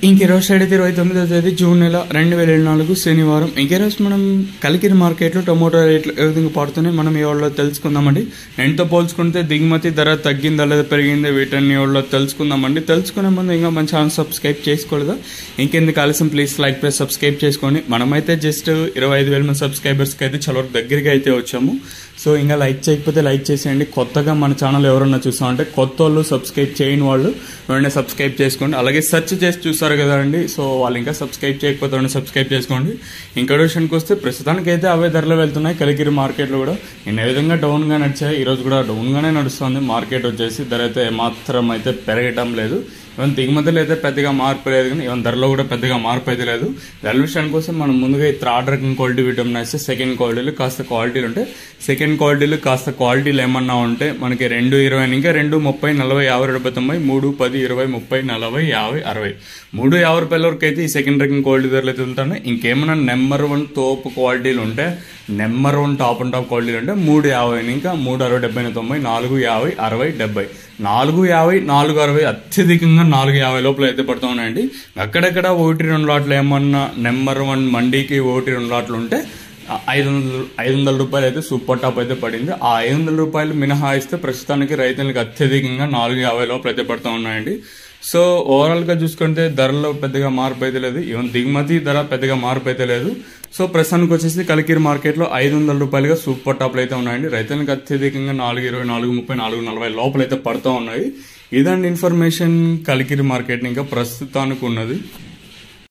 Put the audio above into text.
ఇంకెరోజు 29వ తేదీ జూన్ నెల 2024 శనివారం. ఇంకెరోజు మనం కలికిరి మార్కెట్లో టొమాటో రేట్లు ఏ విధంగా పడుతున్నాయి మనం ఈ వాళ్ళలో తెలుసుకుందామండి. ఎంతో పోల్చుకుంటే దిగుమతి ధర తగ్గిందా లేదా పెరిగిందా వీటన్ని వాళ్ళలో తెలుసుకుందామండి. తెలుసుకునే ముందు ఇంకా మన ఛానల్ సబ్స్క్రైబ్ చేసుకోలేదా? ఇంకెందుకు ఆలస్యం, ప్లీజ్ లైక్ ప్రెస్ సబ్స్క్రైబ్ చేసుకోండి. మనమైతే జస్ట్ 25,000 మంది సబ్స్క్రైబర్స్కి అయితే చాలా దగ్గరగా అయితే వచ్చాము. సో ఇంకా లైక్ చేయకపోతే లైక్ చేసేయండి. కొత్తగా మన ఛానల్ ఎవరన్నా చూసామంటే కొత్త వాళ్ళు, సబ్స్క్రైబ్ చేయని వాళ్ళు వెంటనే సబ్స్క్రైబ్ చేసుకోండి. అలాగే సెర్చ్ చేసి చూస్తారు కదా అండి, సో వాళ్ళు ఇంకా సబ్స్క్రైబ్ చేయకపోతే వెంటనే సబ్స్క్రైబ్ చేసుకోండి. ఇంకా విషయానికి వస్తే ప్రస్తుతానికి అయితే అవే ధరలు వెళ్తున్నాయి. కలికిరి మార్కెట్లో కూడా నిన్న ఏ విధంగా డౌన్గా నడిచాయి, ఈరోజు కూడా డౌన్గానే నడుస్తుంది మార్కెట్. వచ్చేసి ధర అయితే మాత్రం అయితే పెరగటం లేదు. ఈవెన్ దిగుమతులు అయితే పెద్దగా మార్పు లేదు, కానీ ఈవెన్ ధరలో కూడా పెద్దగా మార్పు అయితే లేదు. ధరల విషయానికి కోసం మనం ముందుగా ఈ థర్డ్ రకం క్వాలిటీ విటమిన్ అయితే సెకండ్ క్వాలిటీలు కాస్త క్వాలిటీలు ఉంటాయి. సెకండ్ క్వాలిటీలు కాస్త క్వాలిటీలు ఏమన్నా ఉంటే మనకి 2.20 ఇంకా 2.30, 40, 50, 90, 3, 10, 20, 30, 40, 50, 60, 3.50 రూపాయల వరకు అయితే ఈ సెకండ్ రకం క్వాలిటీ ధరలు అయితే వెళ్తాయి. ఇంకేమైనా నెంబర్ 1 తోపు క్వాలిటీలు ఉంటే, నెంబర్ 1 టాప్ అండ్ టాప్ క్వాలిటీలు అంటే 3.50 ఇంకా 3, 60, 70, 90, 4, 50, 60, 70, 450, 460, అత్యధికంగా 450 లోపల అయితే పడుతూ ఉన్నాయండి. అక్కడక్కడ 1-2 లాట్లు ఏమన్నా నెంబర్ 1 మండీకి 1-2 లాట్లు ఉంటే 500 రూపాయలు అయితే సూపర్ టాప్ అయితే పడింది. ఆ 500 రూపాయలు మినహాయిస్తే ప్రస్తుతానికి రైతులకు అత్యధికంగా 450 లోపల అయితే పడుతూ ఉన్నాయండి. సో ఓవరాల్గా చూసుకుంటే ధరలో పెద్దగా మార్పు అయితే లేదు. ఈవెన్ దిగుమతి ధర పెద్దగా మార్పు అయితే లేదు. సో ప్రస్తుతానికి వచ్చేసి కలికిరి మార్కెట్లో 500 రూపాయలుగా సూపర్ టాప్లు అయితే ఉన్నాయండి. రైతులకు అత్యధికంగా 420, 430, 440 లోపల అయితే పడుతూ ఉన్నాయి. ఇదండి ఇన్ఫర్మేషన్ కలికిరి మార్కెట్ ఇంకా ప్రస్తుతానికి ఉన్నది.